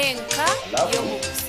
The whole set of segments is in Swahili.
enka y'omuguzi.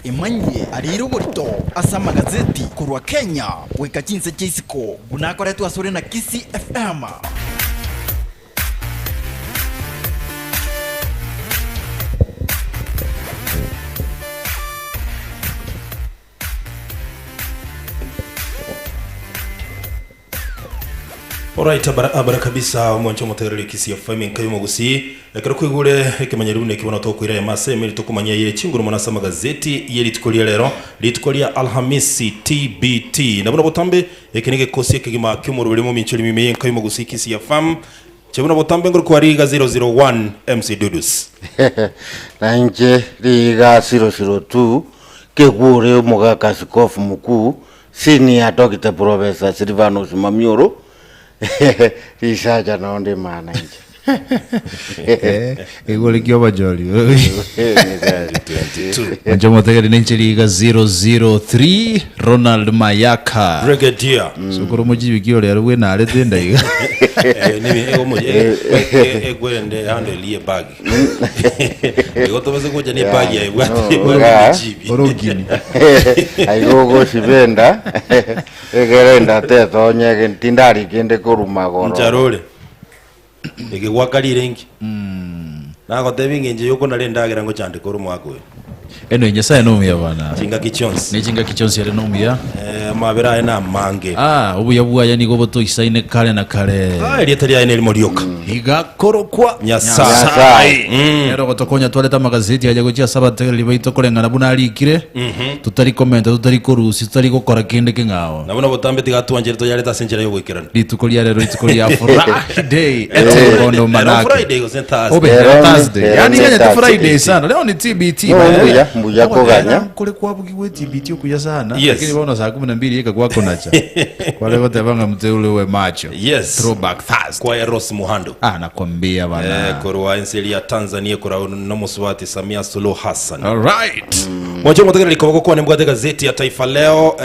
Imanye ariro burito asa magazeti kurwa Kenya weka chinse chisiko bunakora tu asore na Kisi FM. Alright, abara kabisa mwancho moterere Kisi FM kayo mugusi ekero kwigure ekemanyerune kibona to kwira yamase meri tokumanya yire chinguru monasa magazeti yeri tukolia lero litukolia Alhamisi TBT nabona botambe ekenege kosi ekigima kyumuru biri Mominchori mimeye kayo mugusi Kisi FM chebona botambe nguru kwa riga 001 MC DUDUS nanje riga 002 kegure mugaka sikofu mukuu senior Dr. Professor Silvanus MAMIORO Risaja naonde mana nje. Egole kioba joli. Manjo motegere nenchiriga 003 RONALD MAYAKA. Brigadier. Sokoro mojibi kiole arwe na arete ndaiga. Nibi ego moje egwende hande liye bag. Ego tobase koja ni bag ya egwati orogini. Aigogo sibenda. Egerenda teto nyege tindari kende kuruma goro. Njarole. Ege wakalire ngi. Nako tebinge nje yoko nalendagira ngo cyande kuruma gwe. Eno nyesa no muya bana. Chinga kichonsi. Ni chinga kichonsi yale no muya. Mabera ena mange. Ubu yabuya yani gobo to isaine kale na kale. Iri tari ene morioka. Higa korokwa Nyasai. Ero gotokonya twaleta magazeti yaje gochia sabatege libaito kolengana buna alikire. Tutari komenta tutari korusi tutari gukora kende kingao. Nabona botambe tigatwanjere to yareta senjera yo gwikirana. Litukolia lero litukolia Friday. Ete bondo manake. Friday go Thursday. Obe Thursday. Yani nganya tu Friday sana. Leo ni TBT. Mbuya koganya. Kule kwabugiwe TBT okuya sana. Lakini bona saa 12 eka kwako nacha. Kwale kote banga mteule we macho. Yes. Throwback Thursday. Kwa Eros Muhando. Nakwambia bana. Korwa enseli ya Tanzania kora no muswati Samia Suluhu Hassan. All right. Mwaje mutegera likoboko kwa nembwa gazeti ya Taifa leo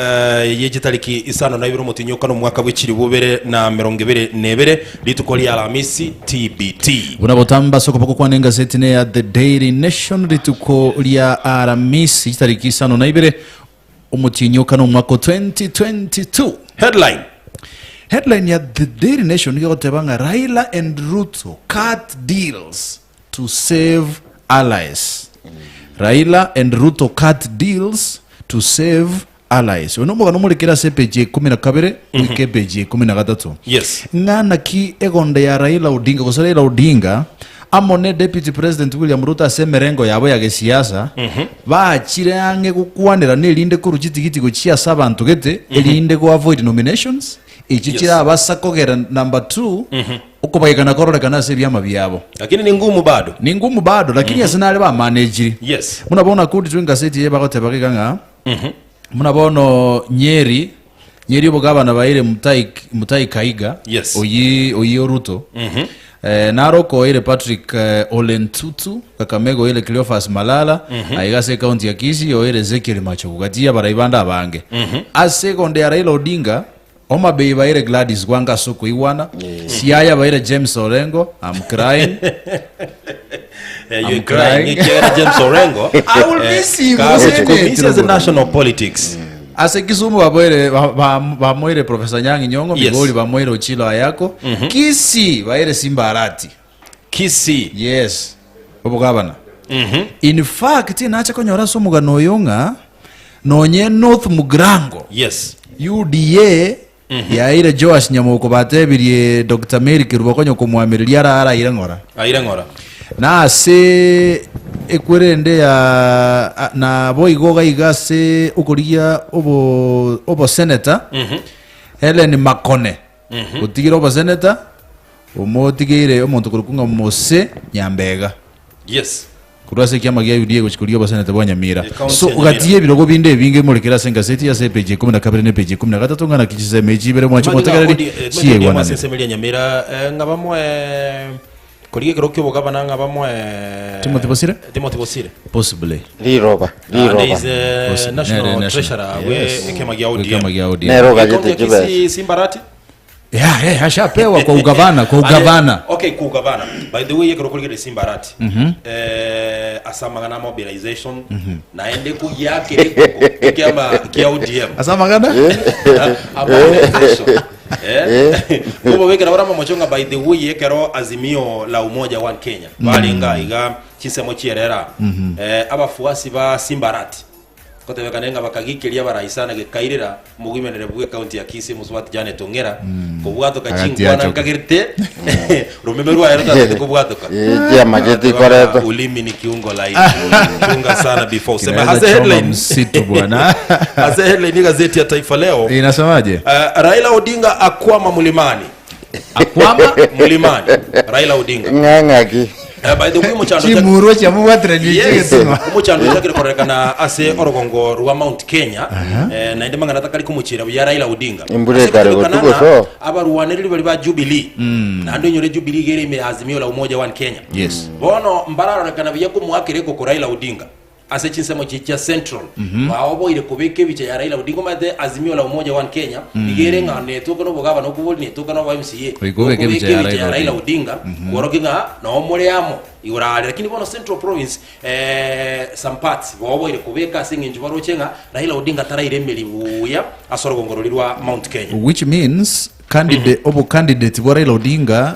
yeje tariki isano na ibiro mutinyoka no mwaka w'ikiri bubere na 2022 litukolia Alhamisi TBT. Unabotamba soko poko kwa nenga gazeti ne ya The Daily Nation litukolia Alhamisi tariki isano na ibere umutinyoka no mwaka 2022. Headline ya The Daily Nation yotebanga Raila and Ruto cut deals to save allies. Raila and Ruto cut deals to save allies. Unomuga nomulekera sepeje 12 wike peje 13. Yes. Ngana ki egonde ya Raila Odinga ko Raila Odinga amone Deputy President William Ruto asemerengo yabo ya gesiasa baachire ange gukwanira nelinde ku rukitigiti go chiasa abantu gete elinde go avoid nominations ichichira abasakogera number 2 ukubayikana kororekana se byama byabo lakini ni ngumu bado lakini yasinale ba manage. Yes. Munabona kuti twinga seti yeba kote bakikanga munabona nyeri obugabana baire mutai Kaiga Yes. oyi Ruto naroko ile Patrick Olentutu Kakamego ile Cleophas Malala aigase county ya Kisii oile Ezekiel Machogu gatia baraibanda abange ase konde Raila Odinga Oma Bay baire Gladys Gwanga Soko Iwana Siaya baire James Orengo I'm crying You're crying. James Orengo. I will miss him. This is national politics. Ase Kisumu bamoire Professor Nyangi Nyongo Migori bamoire Ochilo Ayako Kisii baire Simba Arati Kisii. Yes obugabana in fact nacha konyora so mugano yonga nonye North Mugrango Yes. UDA ya ile Joash Nyamoko batebirie Dr. Mary Kirubakonyo kumwamiriria ara irengora na ase ekwerende ya na boigoga igase ukuria obo senator Helen Makone utigira obo senator omotigire omuntu kurukunga Mose Nyambega Yes. kurase kiama gya UDA guchikuria obo senator bwa Nyamira so ugatie birogo binde binge murekera senga seti ya page 12 ne page 13 ngana kichise meji bere mwacho motegereri chiye gwana semelia Nyamira ngabamwe Koliye kirokyo bugabana ngabamwe Timothy Bosire possibly Liroba national treasurer we kemagia audio Neroga jete Kisii Simbarati ashapewa kwa ugavana okay kwa ugavana by the way yekorokolike Simbarati asamagana mobilization naende ku yake kama kia ODM asamagana mobilization Kubo wekera ora mamochonga by the way yekero azimio la umoja wa Kenya balinga iga chisemo chierera abafuasi ba Simbarati kote bekanenga bakagikiria baraisana gekairira mugimenere bwe county ya Kisii muswati jane tongera kubwato kachingwa na kagirte rumemeru ayero kubwato ya majeti koreto ulimi ni kiungo laini chunga sana before sema hasa headline msitu bwana hasa headline ni gazeti ya Taifa leo inasemaje Raila Odinga akwama mlimani Raila Odinga ngangaki by the way muchando chimuro cha muwatre ni chesima muchando chakire korekana ase orogongo rwa Mount Kenya na inde mangana takali kumuchira ya Raila Odinga imbure kare gotugo so abaruwaneri bali ba Jubilee na ndo nyore Jubilee gere ime azimio la umoja wa Kenya bono mbararo rekana bya kumwakire ko Raila Odinga ase chinsemo chicha central baobo ile kubeke bicha ya Raila Odinga mate azimio la umoja wa Kenya igere ngane tuko no bugaba no kubuli ne tuko no MCA kubeke bicha ya Raila Odinga worokinga no mureamo iurale lakini bono central province some parts baobo ile kubeka singe njubaro chenga Raila Odinga taraire melibuya asorogongorolirwa Mount Kenya which means candidate wa Raila Odinga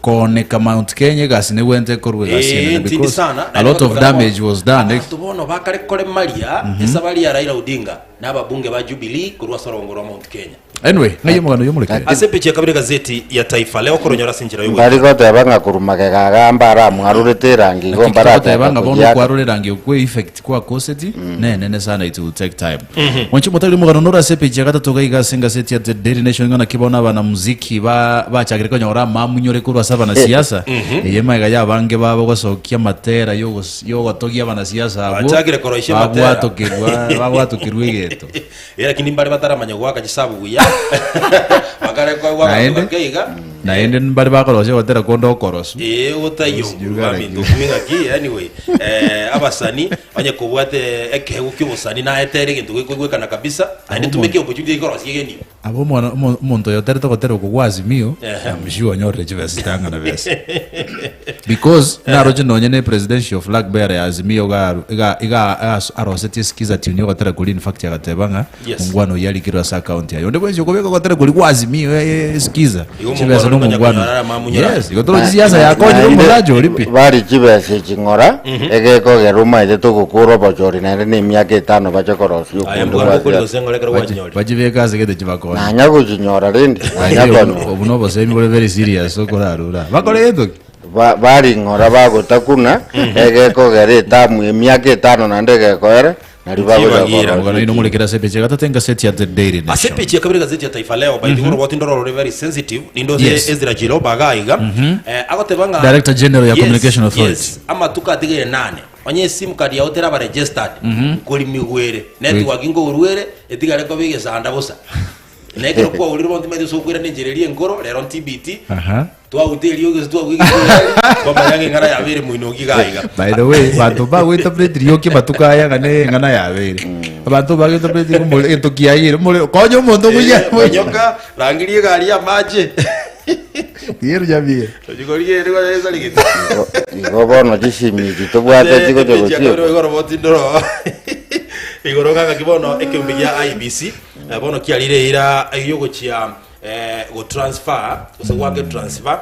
koneka Mount Kenya gasine wente korwe gasine because a lot of damage was done tubono bakare kole maria esabali ya Raila Odinga n'ababunge ba Jubilee kurwa sorongoro Mount Kenya anyway ngaye mugano yomuleke asepeche yakabire gazeti ya Taifa leo koronyora sinjira yo bari ko tebanga kurumake gagamba ara mwarurete rangi go barata tebanga bono kwarure rangi kwe effect kwa cosity nene sana it will take time wanchi mutali mugano nora asepeche yakatoga igasenga gazeti ya The Daily Nation ngana kibona abana muziki bachagire konyora mamunyore kurwa saba na siasa yema ya bange babo gosokia matera yo gotogia abana siasa abo bachagire koroishe matera babwatokirwe geto era kindi mbali bataramanya gwaka kisabu ya bakare kwa wakaiga naende mbali bakorose gotera kondo korosu utayo bamindu kuminga ki anyway abasani banye kubwate ekego kibusani na etere gintu gwekana kabisa ande tumeke opportunity ikorosi yegeni abo monto yotere tokotera kugwazimio amjua nyore jivesitanga na bese because naroje nonyene presidential flag bearer azimio ga aroseti skiza tunyo gotera kuli in fact yagatebanga ngwano yali kirwa sa account yayo ndebwe kubeka gotera kuli kwazimio skiza chibesa no mungwano yes gotoro siasa yakonye no murajo lipi bari chibesa chingora egeko geruma ite tukukuro bochori na ne myaka 5 bachokorosi bajibeka zigede chibako nanya kuchinyora rindi obuno bosemi bole very serious so korarura bakore yeto bari ngora bagotakuna egeko gereta mu myaka 5 na ndege koera ngano ino mulekera sepeche gatatenga seti ya The Daily Nation asepeche yakabire gazeti ya Taifa leo by the way what indoro very sensitive nindo Ezra Jiroba gaiga agotebanga Director General ya Communication Authority ama tukatigire 8 onye sim card ya hotera ba registered kuri migwere network ngo urwere etigare ko bige sanda busa nekero kwa uliro bondi medio so kwira ninjererie ngoro rero TBT aha twa hoteli yogo twa wigi kwa mayange ngana ya bere muino gigaiga. by the way bantu ba interpret rioki batukaya ngane ngana ya bere bantu ba interpret ko mole tokiaire mole konyo mondo muya nyoka rangirie gari ya maje yero jabie tujikorie rwa yesa ligito Igobono jishimi tubwate tiko tiko tiko igoro botindoro igoro kaka kibono ekimbiya IBC bono kialire ira yogo chia go transfer usengwage transfer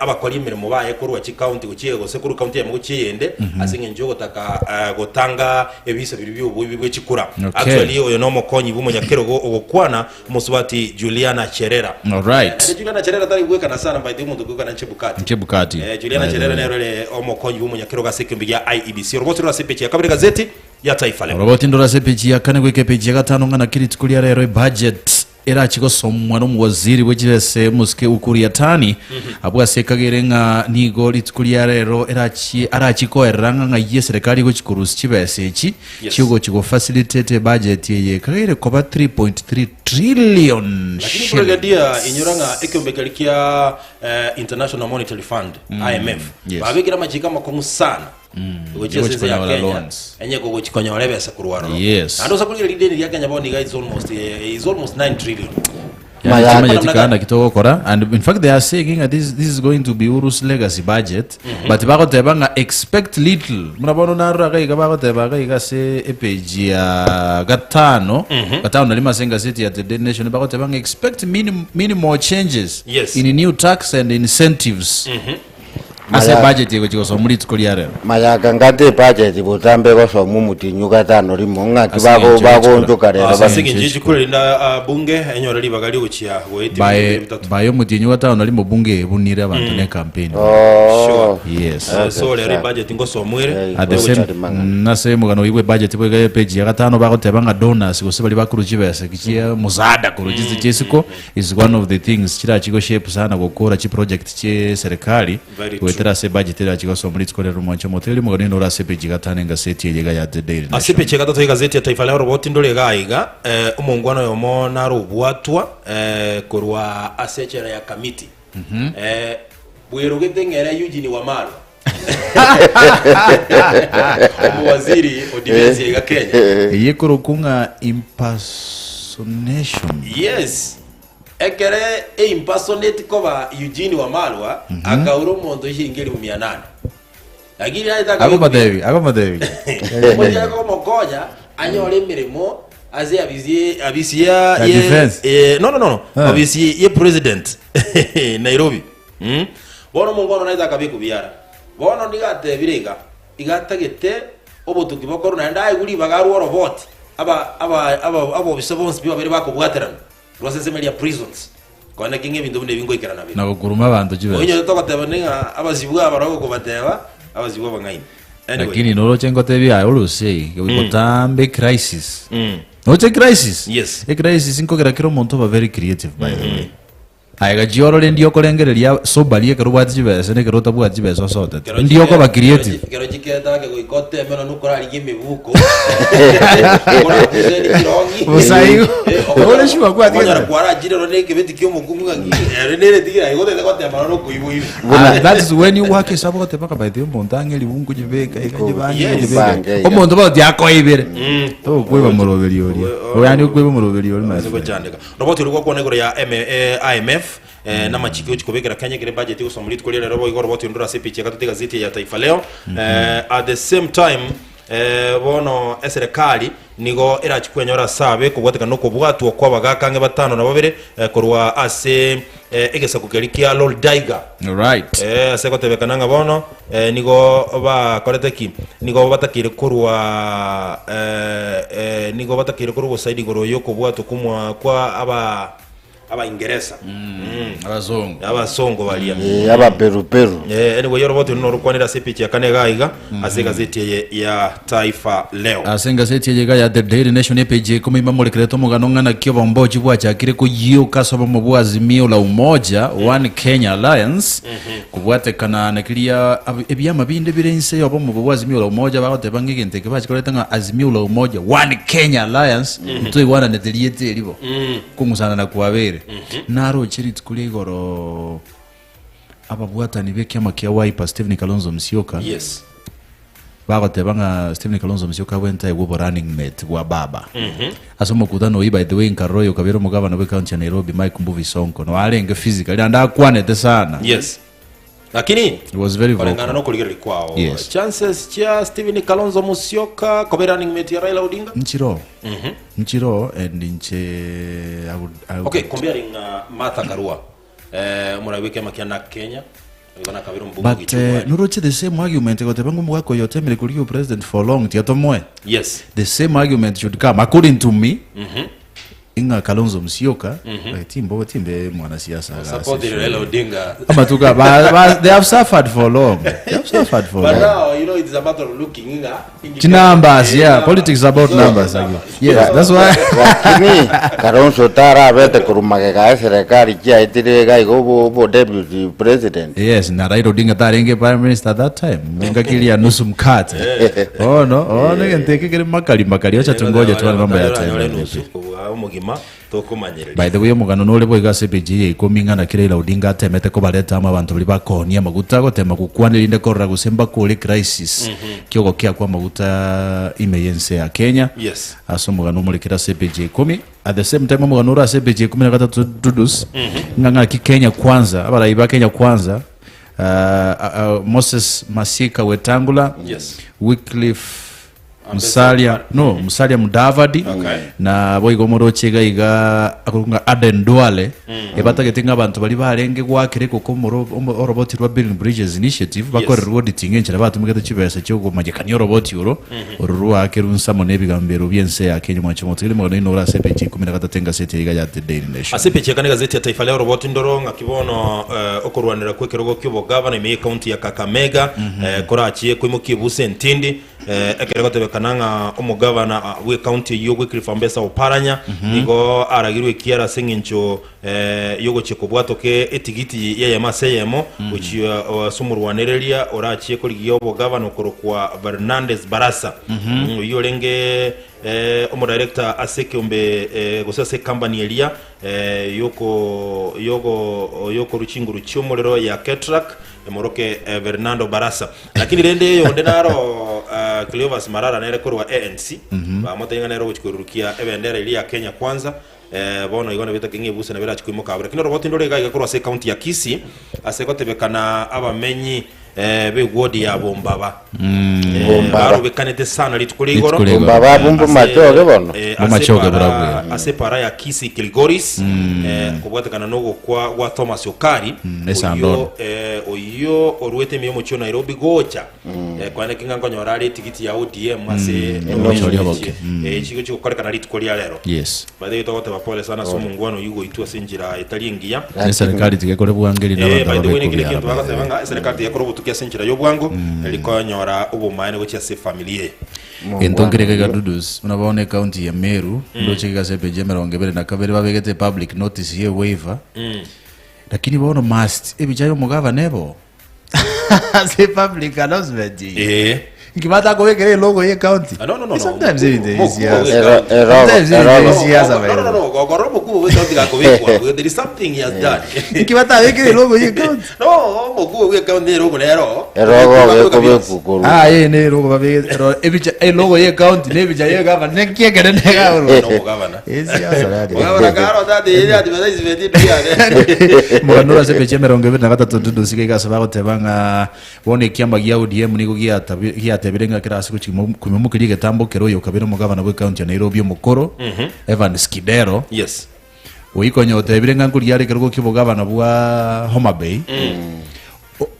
abakora imirimo baye kurwa ki county gukiye go sekuru county ya mugukiyende asinge njogo taka gotanga ebisa biri byo kikura actually oyo no mokonyi bumunyakerogo ogokwana musubati Juliana Cherera. All right. Juliana Cherera tari gwekana sana by the muntu gwekana Nchebukati Juliana Cherera nerole omokonyi bumunyakerogo asekimbi ya IEBC roboti rwa sepechi ya kabiri gazeti ya Taifa leo roboti ndora sepechi ya kane gweke peji ya gatano ngana kiri tukulia rero budget era chigosomwa n'umuwaziri w'ekirese muske ukuriya tani abwa sekagerenga nigo litukulia rero era arachikoeranga nga ye serikali go chikurusi chibese echi chigo chigo facilitate budget ye kagere koba 3.3 trillion lakini brigadier inyoranga ekyombekelikya International Monetary Fund IMF babigira majika makomu sana ugochese ya Kenya enye go chikonyola besa kurwaro ando sakulira lideni ya Kenya bond is almost 9 trillion Mayakana kitoko kora and in fact they are saying that this is going to be Uru's legacy budget but bako tebanga expect little murabono narura kaiga bako tebaga igase page ya gatano nalima senga city ya the nation bako tebanga expect minimal changes in new tax and incentives ase budget yego chiko muri tukolia rero Mayaka ngate budget butambe ko so mumutinyu gatano limo ngaki bako njoka rero abasinge njiji kurinda bunge enyorali bagali uchiya goiti bayo mutinyu gatano limo bunge bunire abantu ne campaign yes so le budget ngo so mwere at the same na same gano iwe budget bwe page ya gatano bako tebanga donors ko sebali bakuru chibese kichia muzada kurujizi chesiko is one of the things kira chiko shape sana gukora chi project che serikali tera se budget tera chigoso muri tkorera umoncho moteli mugani no rase page gatane nga seti yega ya the daily asipe chega to gazeti ya Taifa leo roboti ndole gaiga umungwano yomo na rubwatwa kurwa asechera ya kamiti bwerugete ngera Eugene Wamalo waziri wa defense ya Kenya yekoro kunga impersonation yes ekere impersonate koba Eugene Wamalwa akauro mondo shingeri 800 lakini aitaka ako madevi moja ko mokoja anyore mirimo azi abisia no abisia ye president Nairobi bono mungono naita kabiku biara bono ndigate birega igatagete obotuki bokoro na ndai guri bagaru robot aba bisabons biba bari bakubwaterana rwasezemelia prisons kone kinge bintu binde bingo ikirana bino na guruma abantu jibe onyo tokateba ninga abazibwa abarago kubateba abazibwa bangaini lakini noro chengo tebi ayo urusei utambe crisis noche crisis yes a crisis inko kira monto ba very creative by the way aiga jioro le ndio kolengereria so balie kero bwati jibese ne kero tabu ajibese sote ndio ko ba creative kero jiketa ke goikote meno nukora ligime buko kora kuzeni kirongi usaigo ole shwa kwa tia kwara jire ro neke beti kyo mukungu nere tigira igote kote amano kuibu that is when you work sabo te baka by the montange libungu jibeka jibanga omondo ba diako ibere to kweba moroberi ori oyani kweba moroberi ori maze kujandika roboti uri kwa negoro ya IMF na machikio chikobekera Kenya kire budget yo somuli tkolera robo igoro boti ndura sepichi yakatute gazeti ya Taifa leo at the same time bono serikali nigo irachikwenyora sabe kubwateka no kubwatwa kwa bagakange batano na babere kurwa ase egesa kukerikia Lord Daiga right aseko tebekananga bono nigo ba koreteki nigo batakire kurwa nigo batakire kurwa saidi goro yo kubwatwa kumwa kwa aba Ingereza abazongo balia aba peru anyway yoroboti no rukwanira sepichi ya kane gaiga ase gazeti ya Taaifa leo ase gazeti ya The Daily Nation page kuma imamulekreto mugano ngana kyo bomboji bwachakire ko yiyo kasoba mu bwazimio la umoja One Kenya Alliance kubwatekana nakiria ebyama binde birense yobo mu bwazimio la umoja bagote bangigente ke bachikoleta azimio la umoja One Kenya Alliance tuigwana neteliete elibo kumusana na kuwabere naro chiri tukuli goro ababwatani bekyama kya Wiper Stephen Kalonzo Musyoka bagotebanga Stephen Kalonzo Musyoka wenta igubo running mate wa baba asomo kudano by the way Nkaroyo kabiro mugabana we county ya Nairobi Mike Mbuvi Sonko no alenge physically anda kwanete sana lakini it was very vocal no kuligera kwao chances cha Stephen Kalonzo Musyoka ko running mate ya Raila Odinga nchiro and okay comparing Martha Karua muraweke makiana Kenya but nuroche the same argument got bangu mwako yote mlikuliyo president for long tiatomwe the same argument should come according to me inga Kalonzo Musyoka timbe mwana siasa support Raila Odinga amatuka they have suffered for long but now you know it's a matter of looking numbers politics is about numbers that's why lakini Kalonzo tara bete kurumage ga serikali kia itire ga igo deputy president na Raila Odinga tarenge prime minister at that time ngakilia nusu mkate no ngenteke kile makali acha tungoje tu mambo ya tena by the way mugano no lebo igase page ikominga na Raila Odinga atemete ko baleta abantu bali bakonia maguta gotema kukwanirinde korra gusemba kuri crisis kyogo kya kwa maguta emergency ya Kenya aso mugano mulekera page 10 at the same time mugano ra page 13 DUDUS nganga ki Kenya kwanza abaraiba Kenya kwanza Moses Masika Wetangula Wycliffe Musalia Mudavadi na boigo morochega iga akurunga Aden Duale ebatagetinga abantu bali barenge gwakire ko roboti rwa Building Bridges Initiative bakorerwa auditing enchera batumugete chibesa cyo gumagekanya roboti uro ururu akerunsa monebigambero byense ya Kenya mwacho motire mwana ino ra sepechi 13 sete iga ya The Daily Nation asepechi kanega gazeti ya Taifa leo roboti ndoro ngakibono okorwanira kwekerogo kyo governor me county ya Kakamega korachie kwimukibuse ntindi ekeregote kananga umugabana we county yo Wycliffe Mbesa oparanya nigo aragirwe kiara sengincho yogo chekobwato ke etigiti ya maseyemo uchi sumurwanerelia orachie ko liyobo governor korokwa Fernandez Barasa yo lenge director aseke umbe gosase company elia yoko ruchinguru chomorero ya Ketrak emoroke Fernando Barasa lakini rende yo ndenaro Cleophas Marara nere korwa ANC bamotenga nero uchikurukia ebendera ili ya Kenya kwanza bono igona bita kingi buse na bira chikuimo kabura kino roboti ndore ga korwa se county ya Kisii asekotebekana abamenyi be wodi ya Bombaba Bombaba bekanete sana litukuligoro Bombaba bumbu machoge bono machoge bravo asepara ya Kisii Kilgoris kubwatekana nogo kwa Thomas Okari oyo orwete miyo mucho Nairobi gocha kwane kinga nyorari tikiti ya ODM ase chiko chiko kolekana litukulia lero baadhi togote bapole sana somo ngwano yugo itu asenjira italingia serikali tikekore bwangeli na by the way nikile kintu bakatebanga serikali yakoro butukia senjira yo bwango elikonyora ubumaine gocha se familie entongere ga DUDUS unabone county ya Meru ndo chika sepe jemero ngebere na kabere babegete public notice here waiver lakini bono must ebijayo mugava nebo se public announcement Nkimata kuwekele logo ye county. No. Sometimes it is yes. No. Goromo ku we county ga kuwekwa. There is something he has done. Nkimata wekele logo ye county. No, moku we county logo nero. Logo ne logo babe ebicha logo ye county ne bicha ye gava ne kiegere ne ga ro. No governor. Yes ya Governor karo da de ya de vedi dia. Mwanura se peche meronge na kata tundu sikega sabago tebanga wone kiamba gia ODM niko gia tebirenga kira siku kumumukiri getambo kero yo kabira mugabana we county ya Nairobi mukoro Evan Skidero yes oiko nyote tebirenga nkuri yari kero kibugabana bwa Homa Bay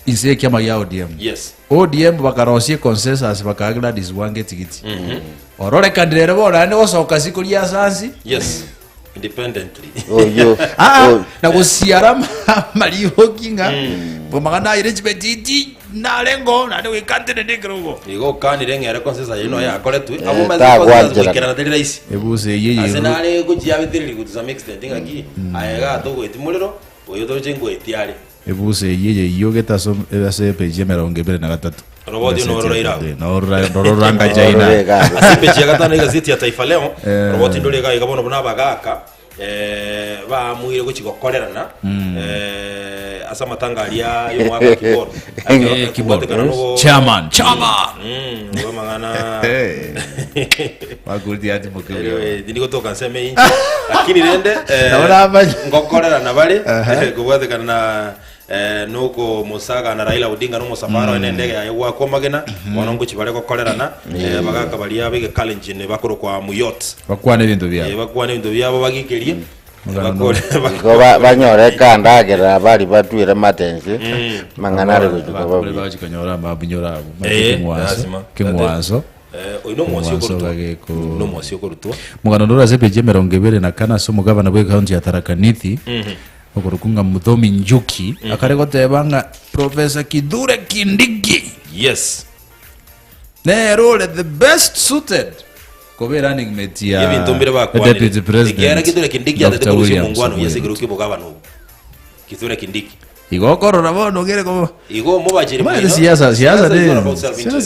ise kiama ya ODM yes ODM bakarosie consensus bakagla diswange tikiti orore kandire bona ne osoka siku ya sansi yes independently oyo na gusiara marihokinga bomagana arrangement iti na lengo na we kantene ndikrugo igo kandi rengere konsesa yino ya koletwe abo ta mazi kukera na deliraisi ebuse yeye asenale gujiya bitiriri kutuza extent ngaki ayega to gwetimuliro oyo to jengo etiari ebuse yeye yogeta so ase page 23 roboti no roira no ranga jaina ase page ya gatano gazeti ya Taifa Leo roboti ndole ga igabona buna bagaka ba muire guchigokorerana asa matangalia yo mwaka kiboro chairman ngomangana magudi ati mukere ndiko toka nseme inchi lakini rende naona ngokorerana bale kubwathekana na nuko Musaga na Raila Odinga no musafara ene ndege ya kwa magena wanongo chibale gukorerana bagaka balia bige challenge ne bakoro kwa muyot bakwane bintu byabo bakwane bintu byabo bagikirie banyoreka ndagera bari batwire matense manganare kujuka babu bakanyora mabunyora kimwazo oino mwasi okorutwa mugano ndora zepeje 24 so mugavana bwe county ya Tharaka Nithi okurukunga Muthomi Njuki akarego tebanga Professor Kithure Kindiki yes ne role the best suited kobe running mate ya ibintumbire bakwa deputy president igera Kithure Kindiki ate ko mungwano yesegeruke bugavana Kithure Kindiki igokorora bono gere ko igo mubajire mwe siasa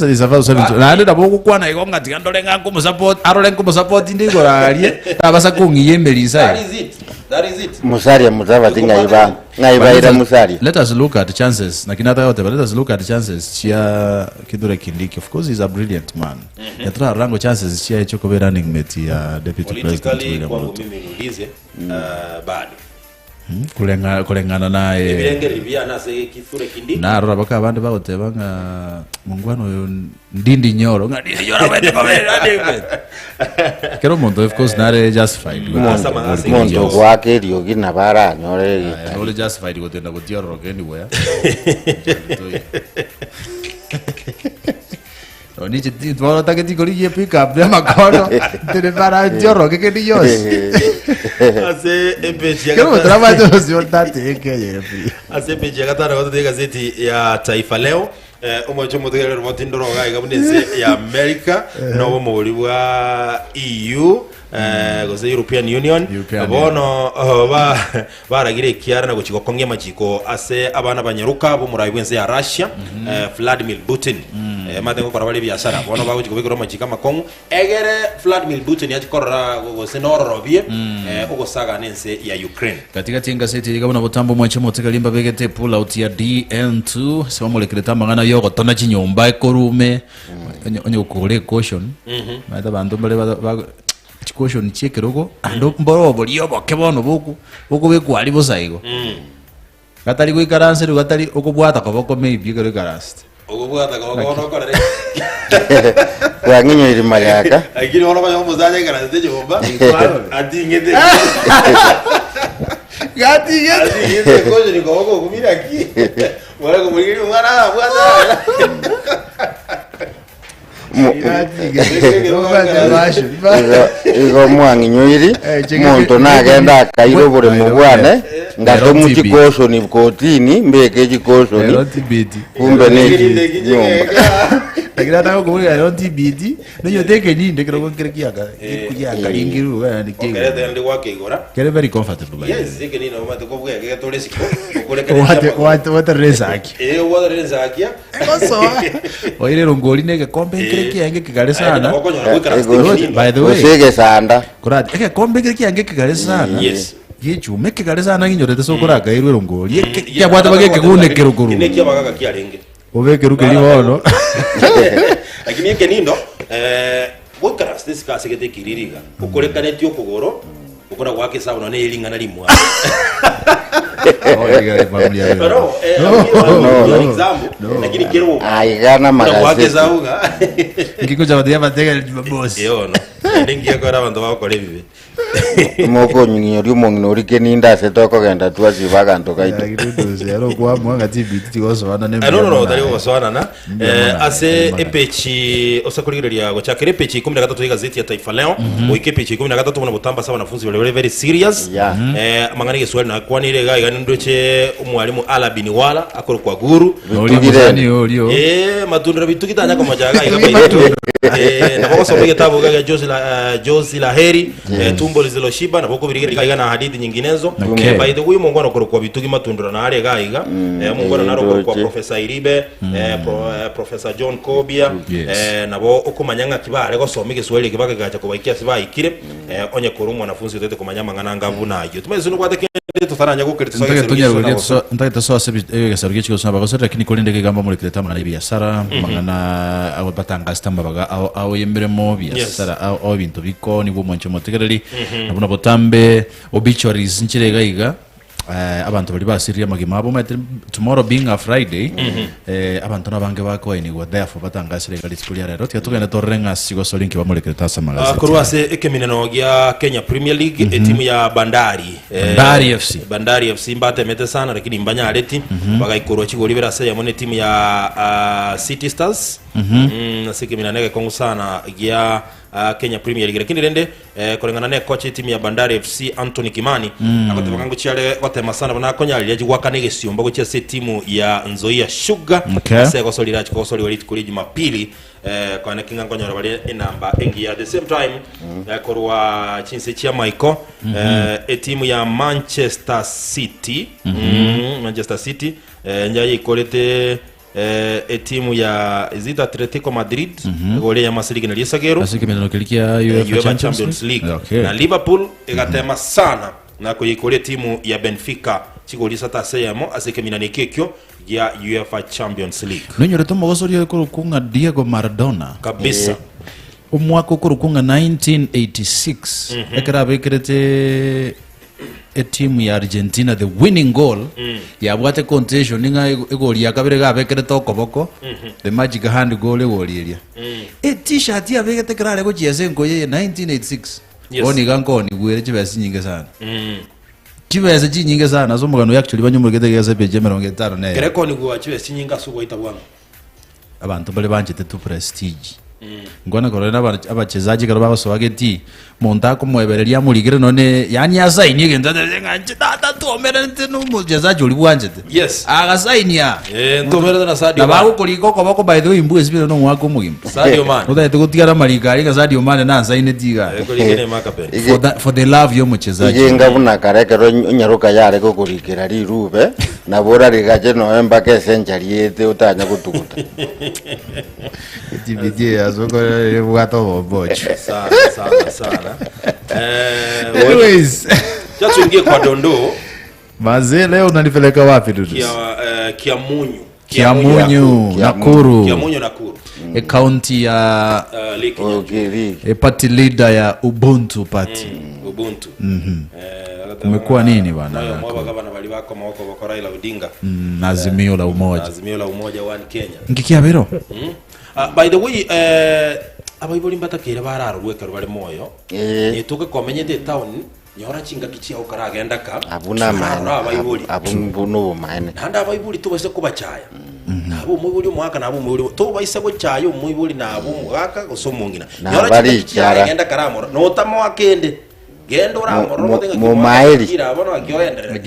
ni safa usavinto na ande dabo kwana igo ngati andole ngangu mu support arole ngu support ndiko ralie tabasa kungiyemelisa that is it musaria mutavati ngaiba ira musaria. Let us look at chances na kinata yote, but let us look at chances chia Kithure Kindiki. Of course he's a brilliant man. Yatra rango chances chia hicho kobe running mate ya deputy president William Ruto. Mimi niulize bado kulengana naye ibirenge libya nase Kithure Kindiki na rora baka abandi bagotebanga mungwano yo ndindi nyoro ngadi nyoro wete babere kero mondo of course nare justified mondo gwake rio gina bara nyore no justified gotenda gotioro anywhere oni chiti twara taketi kori ye pick up de makono tene para joro ke di yos ase epeji kero traba to siontate ke ase epeji gatara goto de gazeti ya Taifa Leo umocho mutugere rwotindoro ga igabuneze ya America no muri wa EU goze European Union bono baragire kiara na guchikokonge machiko ase abana banyaruka bo murayi bwenze ya Russia Vladimir Putin matengo kwa bali biashara bono bago chikobekero machika makongo egere Vladimir Putin yachikorora goze norobie ugosaga nense ya Ukraine katika tinga seti igabona botambo mwacho moteka limba begete pull out ya DN2 sema leketa mangana yogo tona chinyomba ekorume onye ukole caution maita bantu bale caution chekerogo ando mboro boliyo bokebono boku bekwali bosaigo gatali kuikaranse gatali okubwata koboko maybe kero karanse okubwata koboko no korere kwa nginyo iri mayaka akiri ono ba muzanye karanse jomba atingete ngete caution ni koboko kumira ki wala kumiri umwana bwata igo mwanginyoiri muntu nagenda akairo buri mubwane ngato mukikoso ni kotini mbeke kikoso ni kumbe ni takira tako kumuri ayo TBD no teke ni ndekero konkerekiaga ikuyaga lingiru ni kege okere ndi wake igora kere very comfortable yes teke ni no mate kobwe ke tole siko what resaki what resaki ekoso oire rongoli nege kombe kerekia nge kigale sana by the way usege sanda kurati eke kombe kerekia nge kigale sana yes yechume kigale sana nginyorete sokuraga irwe rongoli ya bwata bageke gune keruguru ine kia bagaga kia renge obeke rukeli wono lakini yake nindo bokara stika segete kiririga ukorekane tyo kugoro ukora gwake sabu none ilinga nali mwa no lakini kero aigana magazeti gwake sauga ngiko jabadia batega boss yono ndingi yakora abantu bakore bibe moko nyori mongnori keninda setoko genda tuasi baganto kaito DUDUS yaro kwa mwanga tibiti gosoana ne no dari gosoana na ase epechi osakuligeria gochakire epechi 13 ya gazeti ya Taifa leo oike epechi 13 tuna butamba saba wanafunzi wale very serious mangani geswali na kwanire gaiga ndoche umwalimu Alabini wala akoro kwa guru matundura bitukitanya kwa majaga iga na boko somo gitabu gaga Jozi la heri tumbo liziloshiba na boko birigaiga na hadithi nyinginezo by the way mungu anakoro kwa bituki matundura na ale gaiga mungu anaroko kwa Professor Iribe Professor John Kobia nabo okumanyanga kibale gosoma igiswahili kibaka gacha kubaikia sibaikire onye kurumwa wanafunzi utete kumanyama ngana vunayo tumeze nuko atake tutaranya gukeretse ntageta so asebi gasabye kiko samba basore lakini kolinde kigamba muri kireta mangana biashara mangana abo batanga stamba baga aho yemeremo biashara aho bintu biko ni bo mwancho motegereri nabona botambe obituaries nchirega iga abantu bali basiriya magima abo tomorrow being a Friday abantu nabange bako ni go therefore batangasire gali tikulia rero tugenda torrenga sigo solinki bamurekereta samagaza kuruase ekemineno gya Kenya Premier League timu ya Bandari FC mbate mete sana lakini mbanya aleti bagaikorwa chigoli berase yamone timu ya City Stars sekeminanege kongu sana gya Kenya Premier League lakini rende kolengana ne coach timu ya Bandari FC Anthony Kimani akotebango chiale gotema sana bana konyali yagwaka nege siomba gochia se timu ya Nzoia Sugar se gosolira chikosoli wali kuli Jumapili kwa nakinga ngonyora bali enamba engi at the same time korwa chinse chia Michael timu ya Manchester City njaye ikolete timu ya Zita Atletico Madrid gole ya Masiligi na Lisagero asikimeno kilikia UEFA Champions League na Liverpool igatema sana na kuyikole timu ya Benfica chigolisa taseyamo asikimina nekekyo ya UEFA Champions League nonyore tomo gosori ko kunga Diego Maradona kabisa umwaka ko kunga 1986 ekara bekrete timu ya Argentina the winning goal ya bwate contention ninga egoli yakabere gabekere tokoboko the magic hand goal egoliria t-shirt ya bekete krale go chiese ngoye 1986 oni gankoni gwere chibesi nyinge sana chibesi chinyinge sana so mugano actually banyumurigete gese beje 50 ne kereko ni gwa chibesi nyinga sugo itabwana abantu bale banjete tu prestige ngona korena abachezaji karaba baswageti monta kumwebereria murigire none yani asaini genda nganje tata tuomere ntino muchezaji uli bwanjete yes agasainia ntomere na Sadio Mane nabo kuliko kobako by the way imbu esibiro no mwako mugimpa Sadio Mane utayete gutiara marigari ga Sadio Mane na asaini tiga kuligene makape for the love yo muchezaji yenga buna karekero nyaruka yare ko kurikira rirube na bora rigaje no embake century yete utanya gutukuta DVD azoko bwato bocho sana anyways chacho ingie kwa dondo maze leo unanipeleka wapi DUDUS Kiamunyu Nakuru county ya party leader ya Ubuntu party umekuwa nini bwana gavana bali bako mawako bako Raila Odinga Azimio la Umoja one Kenya ngikia bero by the way abaiboli mbatakira bararo gwekero bali moyo nituke komenyete town nyora chinga kichia ukaragenda ka abuna mane abunbuno mane handa abaiboli tubase kubachaya nabo mubuli mwaka nabo mubuli to baise gochayo mubuli nabo mwaka gosomongina nyora chinga kichia agenda karamora no tamo akende gendo ramoro mo maeli kira bono agiogendere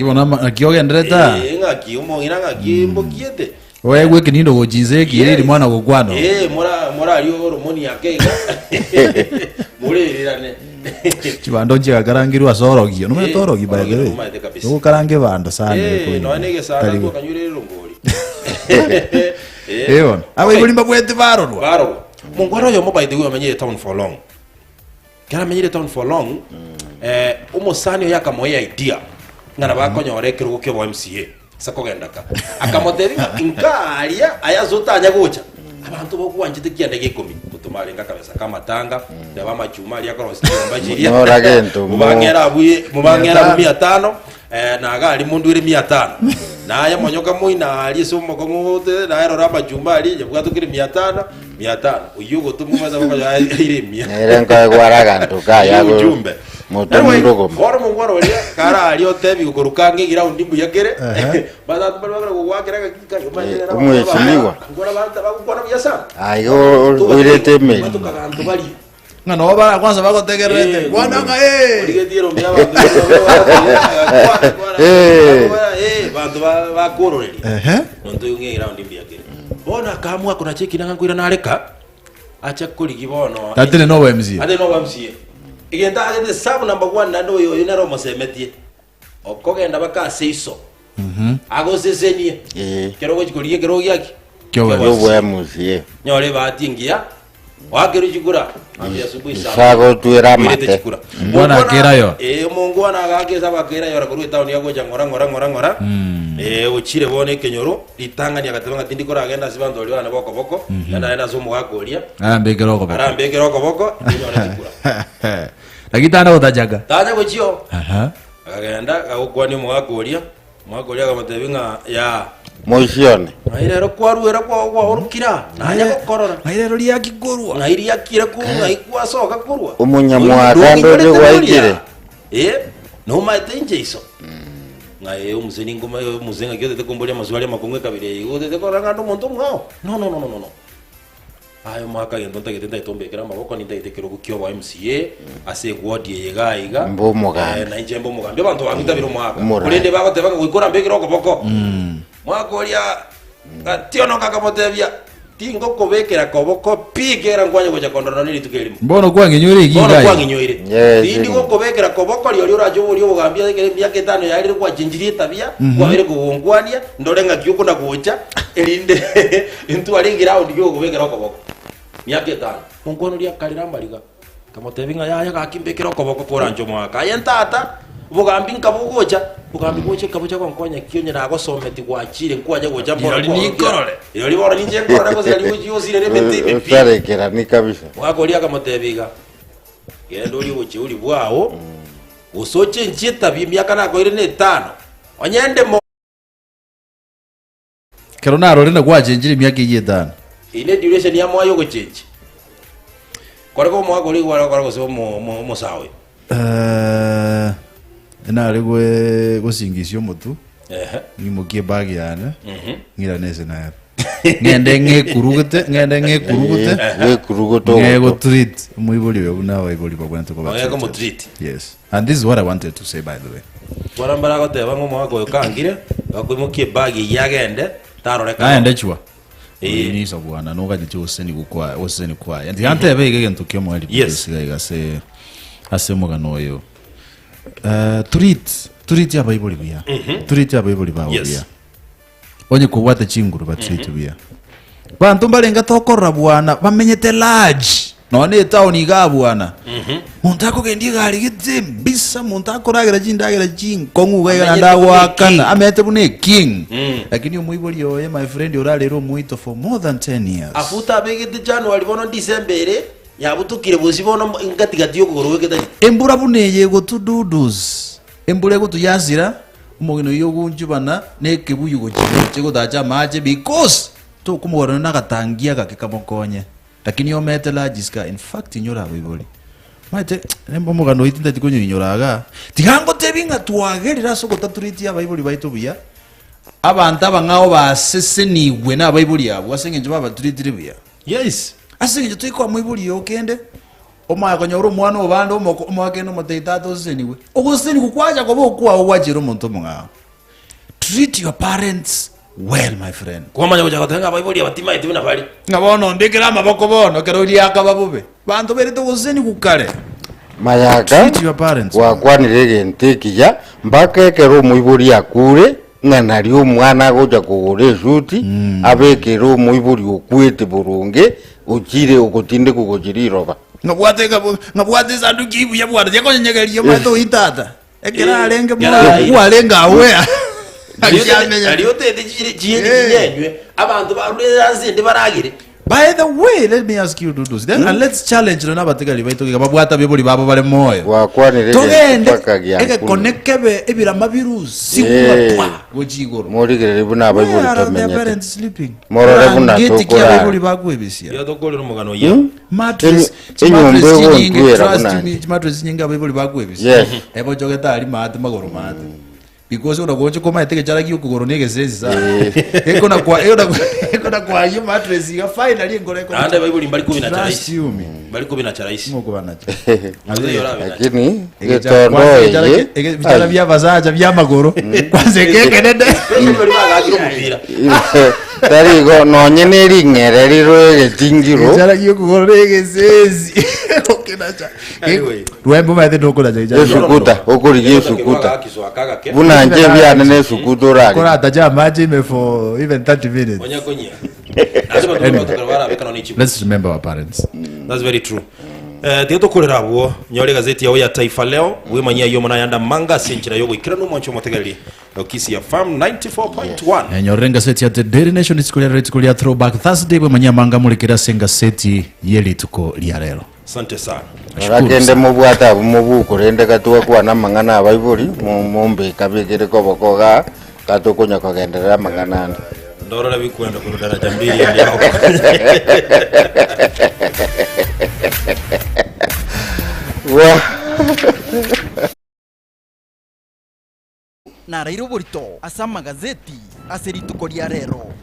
akiogendereta ngaki umongira ngaki mbokiete wewe gweke nindo gojinze kiriri mwana gogwano mora aliyo romoni yake murirane chibando nje garangiru asorogi no metorogi by the way no karange bando sana no nege sana ko kanyure rongori aba ibulimba kwete baro mungwaro yo mo by the way amenye town for long kana amenye town for long umosani yakamoya idea ngana bakonyore kirugo kyo MCA sakogendaka akamoteri inkaria ayazotanya gocha abantu bokuwanjite kiande gikumi kutumalenga kabisa kama tanga ndaba machumali yakorosi mbajiria mubangera 500 na gali mundu iri 500 naye monyoka muina ali somo kongote na ero raba chumali yabwatukire 500 uyugo tumumaza bako iri 100 erenga gwaraga ntoka yago ujumbe Bora mungwaro ria kara alio tebi kurukange ground imbu yakere. Bada tumara kuwakira kika yomanyera. Umweshimiwa. Ngora banta bakukora byasa. Ayo urete me. Batukagantu bali. Ngano bara kwanza bakotegerete. Bwana nga Ligediro mbya bantu bakororeri. Nonto yunge ground imbu yakere. Bona kamwa kuna cheki nangakwira nareka. Acha kuli kibono. Tatene no MCA. Ade no MCA. Igenda agende sabu number 1 nando yo yonero mosemetie. Okogenda bakase iso. Agosesenie. Kero gukuriye kero yaki. Kyo bwe MCA. Nyore batingia. Wakero chikura. Ambia subuhi sabu. Sago tuera mate. Mbona akera yo. Mungu anagageza bakera yo rakuru town yago ngora. Uchire bone kenyoro litanga ni agatanga tindikora agenda sibantu oli wana boko. Enda somo gakoria. Arambekera okoboko. Arambekera okoboko. Nyore chikura. Lakitana utajaga. Taja gochio. Agenda agukwa mugakoria gamatebinga ya Moisione. Ngairero kwaruera kwa urukira. Nanya gukorora. Ngairero lia kigurwa. Ngairia kire ku ngaikwa soka kurwa. Umunyamwaka ndo waigire. No maitenje iso. Ngai umuzeni ngoma muzenga kyo tete kombolia mazwali makongwe kabire. Utete koranga ndo muntu ngao. No. Ayo mwaka yendo ntaketenda itombekera maboko nindaitekero gukyo wa MCA ase gwadi yegaiga mbo mugambe na injembo mugambe abantu bangitabiro mwaka kulende bagotebanga gwikora mbekero okoboko mwaka olia gationo kakamotebia tingo kobekera koboko pigera ngwanye goja kondoro nili tukelimo mbono kwanginyoire igigai mbono kwanginyoire ndi ngo kobekera koboko lyo rajo buli obugambia ekere myaka 5 yari kwa jinjiri tabia kwa bere kubungwania ndorenga kyuko na kuocha elinde intu alingira undi yo kobekera koboko myaka 5 mungono lia kalira mbaliga kamotebinga yaya gakimbekera koboko koranjo mwaka yentata bugambi nkabugoja bugambi goche kabuja kwa nkonya kionye na agosometi gwachire nkwaje goja mbora nikorore iyo libora ninje nkora ko zali uji uzire remete bipi sarekera ni kabisa wako lia kamotebiga gendo uli uji uli bwao usoche njeta bimyaka nako ire ne 5 onyende mo keronaro rena gwajenjire myaka 5 ine duration ya mwayo gochenje koreko mwako uli gwara ko so mo sawe na regwe gusingisio mutu ngimukie bagi yana ngira nese na ngende ngekurugute ngego treat muiboli we na waiboli kwa kwento kwa ngego mo treat yes and this is what I wanted to say by the way barambara ko teba ngo mwako kangire bakwimukie bagi yagende taroreka aende chwa ni so bwana no gaje oseni gukwa oseni kwa and yantebe igento kyo mwali yes ase mugano yo treat ya Bible bia treat ya Bible bia onye kubwate chinguru ba treat bia bantu balenga tokorra bwana bamenyete large none town iga bwana muntu akogendi gali gitse bisa muntu akoragira jindagira jing kongu ga ndawa kana amete bune king lakini umuiboli yo my friend oralero muito for more than 10 years afuta begete January bono December yabutukire buzibono ngatigati yo kugoroweke tani embura buneye go tududus embure go tuyazira umugino yo gunjubana nekebuyu go chego daja maje because to kumugorana nagatangia gakekamokonye lakini yo metela jiska in fact inyora biboli maite nembo mugano itinda tikonyo inyoraga tigango tebinga twagerira soko taturiti ya biboli baito bia abantu abangao baseseniwe na biboli yabo asengenje baba turiti bia yes asinge tuiko mwibuli yokende omaya konyoro mwana obande omwake no moteitato seniwe ogoseni kukwaja kwa bokwa owajiro omuntu munga treat your parents well my friend kwamanya kuja kutenga baibuli abatima iti bina bali ngabono ndekera amaboko bono kero lyaka babube bantu bere to goseni kukale Mayaka treat your parents wakwanire gentekija mbaka ekero mwibuli akure ng'anari omwana goja kugura esuti abekera omwibuli okwete burunge uchire ukutinde kugojiriroba ngabwate sanduki ibu ya bwana yakonyenyegeria mato itata ekera alenge mwa alenga awea aliyote jiyenywe abantu barure azinde baragire By the way, let me ask you Dudus. Then and let's challenge no nabategali baito kababwata bibuli babo bale moyo. Wakwanire Togende eke connectebe ebira mavirus sikwatwa gojigoro. Morigere buna bayibuli tamenyete. Parents sleeping. Morore buna tokora. Bayibuli bagwebisia. Ya tokora mugano ya. Mattress. Mattress nyinga bayibuli bagwebisia. Ebo jogeta ali mate magoro mate. Because una gocho koma eteke chala kiyo kugoro nege sezi ekona kwa hiyo mattress ya finally ngore kona ande bayibuli mbali 10 na charaisi mbali 10 na charaisi moko banacho lakini getondo ege bitala bya bazaja bya magoro kwanze keke nende bayibuli bagakiro mupira tarigo nonye neri ngere riro etingiro chala kiyo kugoro nege sezi okenacha ruembo maete ndokola jaja sukuta okuri sukuta buna nje bya nene sukuta rali kora ataja imagine for even 30 minutes onya konya let's remember our parents. That's very true. Tieto kolera abo nyore gazeti ya Taaifa leo we manyia yo mona yanda manga sinchira yo gwikira no mwancho motegali okisi ya farm 94.1 nyore gazeti ya The Daily Nation itikulia throwback Thursday we manyia manga mulikira senga seti yeli tuko lya lero. Asante sana. Rakende mubwata mubuko rende katuwa kwa na mangana abayibuli mumbe kabigire kobokoga katukunya kogenderera mangana ndorora bikwenda ku daraja mbili ya leo. na rairo burito asa magazeti aserituko lya rero.